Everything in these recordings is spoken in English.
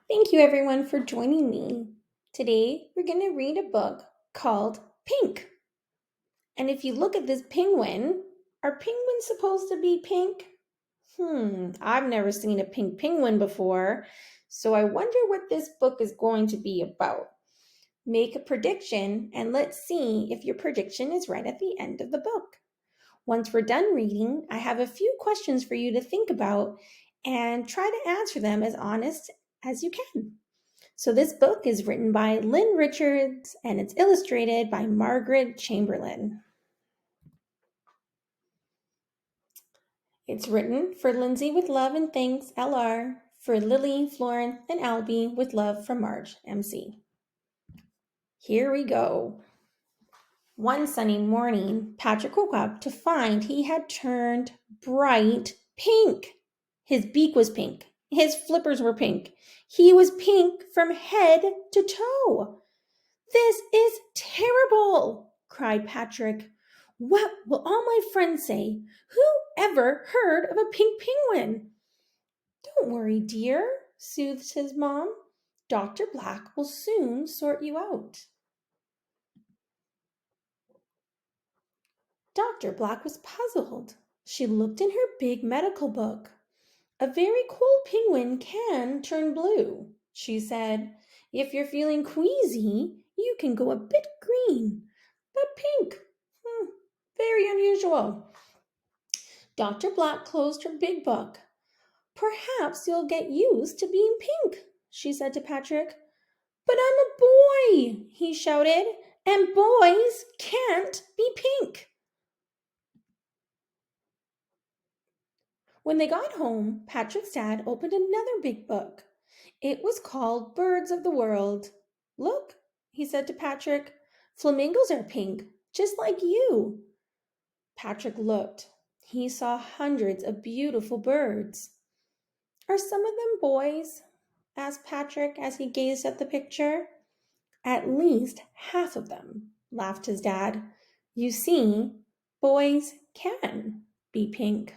Thank you everyone for joining me. Today we're going to read a book called Pink. And if you look at this penguin, are penguins supposed to be pink? I've never seen a pink penguin before, so I wonder what this book is going to be about. Make a prediction and let's see if your prediction is right at the end of the book. Once we're done reading, I have a few questions for you to think about and try to answer them as honest as you can. So, this book is written by Lynne Richards and it's illustrated by Margaret Chamberlain. It's written for Lindsay with love and thanks, LR, for Lily, Florence, and Albie with love from Marge, MC. Here we go. One sunny morning, Patrick woke up to find he had turned bright pink. His beak was pink. His flippers were pink. He was pink from head to toe. "This is terrible!" cried Patrick. "What will all my friends say? Who ever heard of a pink penguin?" "Don't worry, dear," soothed his mom. "Dr. Black will soon sort you out." Dr. Black was puzzled. She looked in her big medical book. "A very cold penguin can turn blue," she said. "If you're feeling queasy, you can go a bit green. But pink, very unusual." Dr. Black closed her big book. "Perhaps you'll get used to being pink," she said to Patrick. "But I'm a boy," he shouted, "and boys can't be pink." When they got home, Patrick's dad opened another big book. It was called Birds of the World. "Look," he said to Patrick, "flamingos are pink, just like you." Patrick looked. He saw hundreds of beautiful birds. "Are some of them boys?" asked Patrick as he gazed at the picture. "At least half of them," laughed his dad. "You see, boys can be pink."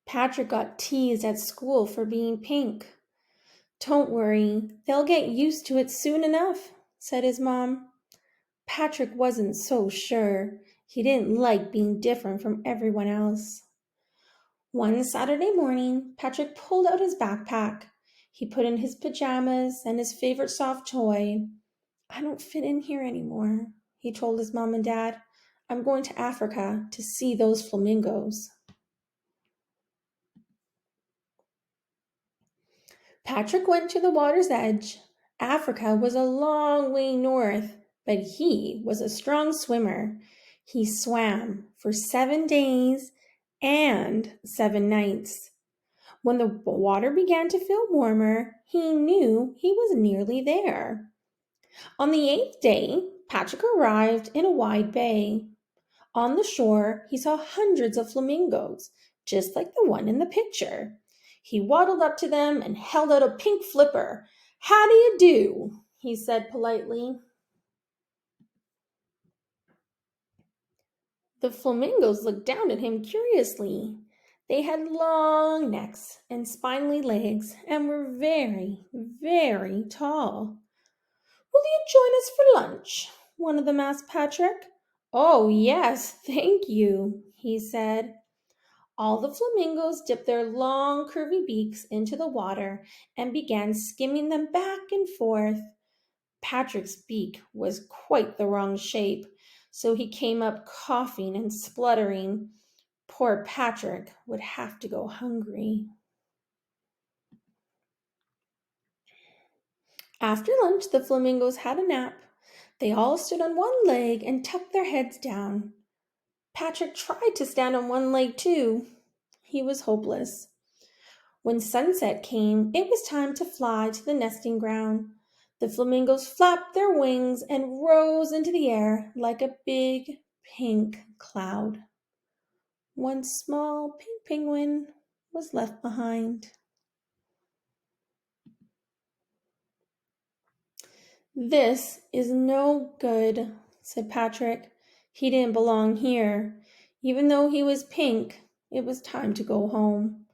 Patrick got teased at school for being pink. "Don't worry, they'll get used to it soon enough," said his mom. Patrick wasn't so sure. He didn't like being different from everyone else. One Saturday morning, Patrick pulled out his backpack. He put in his pajamas and his favorite soft toy. "I don't fit in here anymore," he told his mom and dad. "I'm going to Africa to see those flamingos." Patrick went to the water's edge. Africa was a long way north, but he was a strong swimmer. He swam for 7 days and 7 nights. When the water began to feel warmer, he knew he was nearly there. On the 8th day, Patrick arrived in a wide bay. On the shore, he saw hundreds of flamingos, just like the one in the picture. He waddled up to them and held out a pink flipper. "How do you do?" he said politely. The flamingos looked down at him curiously. They had long necks and spindly legs and were very, very tall. "Will you join us for lunch?" one of them asked Patrick. "Oh, yes, thank you," he said. All the flamingos dipped their long, curvy beaks into the water and began skimming them back and forth. Patrick's beak was quite the wrong shape, so he came up coughing and spluttering. Poor Patrick would have to go hungry. After lunch, the flamingos had a nap. They all stood on one leg and tucked their heads down. Patrick tried to stand on one leg too. He was hopeless. When sunset came, it was time to fly to the nesting ground. The flamingos flapped their wings and rose into the air like a big pink cloud. One small pink penguin was left behind. "This is no good," said Patrick. He didn't belong here. Even though he was pink, it was time to go home.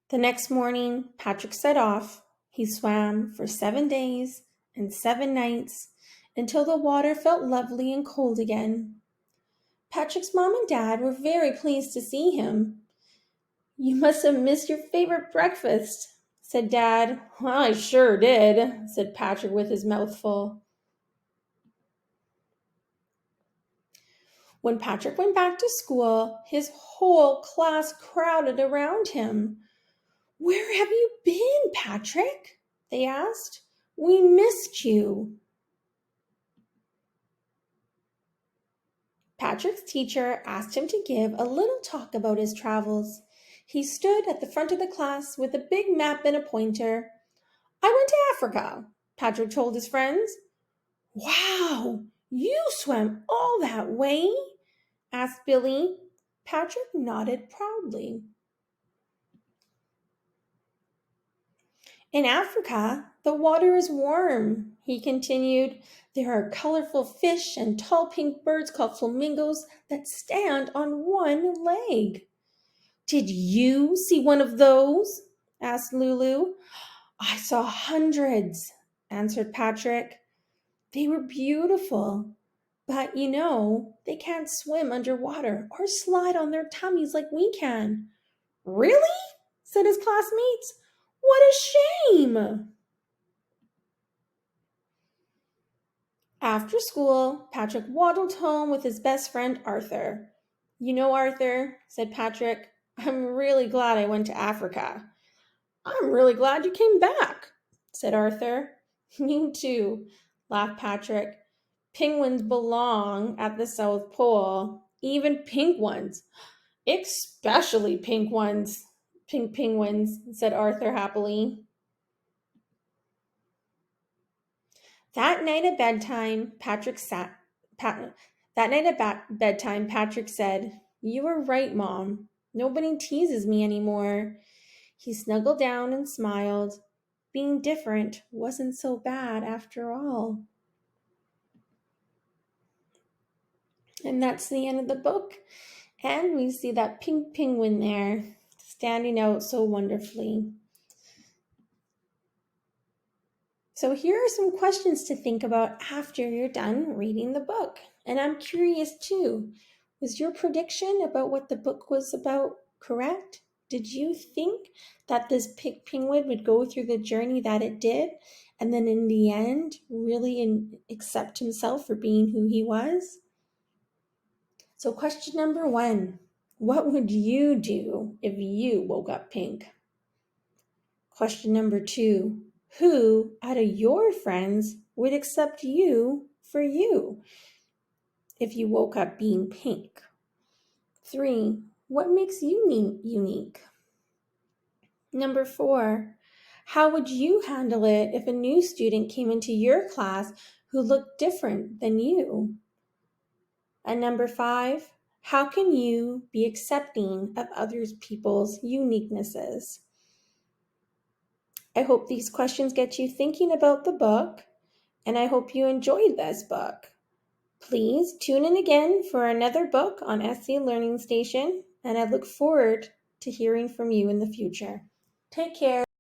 The next morning, Patrick set off. He swam for 7 days and 7 nights until the water felt lovely and cold again. Patrick's mom and dad were very pleased to see him. "You must have missed your favorite breakfast," said Dad. "Well, I sure did," said Patrick with his mouth full. When Patrick went back to school, his whole class crowded around him. "Where have you been, Patrick?" they asked. "We missed you." Patrick's teacher asked him to give a little talk about his travels. He stood at the front of the class with a big map and a pointer. "I went to Africa," Patrick told his friends. "Wow, you swam all that way?" asked Billy. Patrick nodded proudly. "In Africa, the water is warm," he continued. "There are colorful fish and tall pink birds called flamingos that stand on one leg." "Did you see one of those?" asked Lulu. "I saw hundreds," answered Patrick. "They were beautiful, but they can't swim underwater or slide on their tummies like we can." "Really?" said his classmates. "What a shame!" After school, Patrick waddled home with his best friend Arthur. "Arthur," said Patrick, "I'm really glad I went to Africa." "I'm really glad you came back," said Arthur. "Me too," laughed Patrick. "Penguins belong at the South Pole, even pink ones. Especially pink ones. Pink penguins," said Arthur happily. That night at bedtime, Patrick said, "You were right, Mom. Nobody teases me anymore." He snuggled down and smiled. Being different wasn't so bad after all. And that's the end of the book. And we see that pink penguin there standing out so wonderfully. So here are some questions to think about after you're done reading the book. And I'm curious too, was your prediction about what the book was about correct? Did you think that this pink penguin would go through the journey that it did and then in the end really accept himself for being who he was? So question number 1, what would you do if you woke up pink? Question number 2, who out of your friends would accept you for you if you woke up being pink? 3, what makes you unique? Number 4, how would you handle it if a new student came into your class who looked different than you? And number 5, how can you be accepting of other people's uniquenesses? I hope these questions get you thinking about the book, and I hope you enjoyed this book. Please tune in again for another book on SC Learning Station, and I look forward to hearing from you in the future. Take care.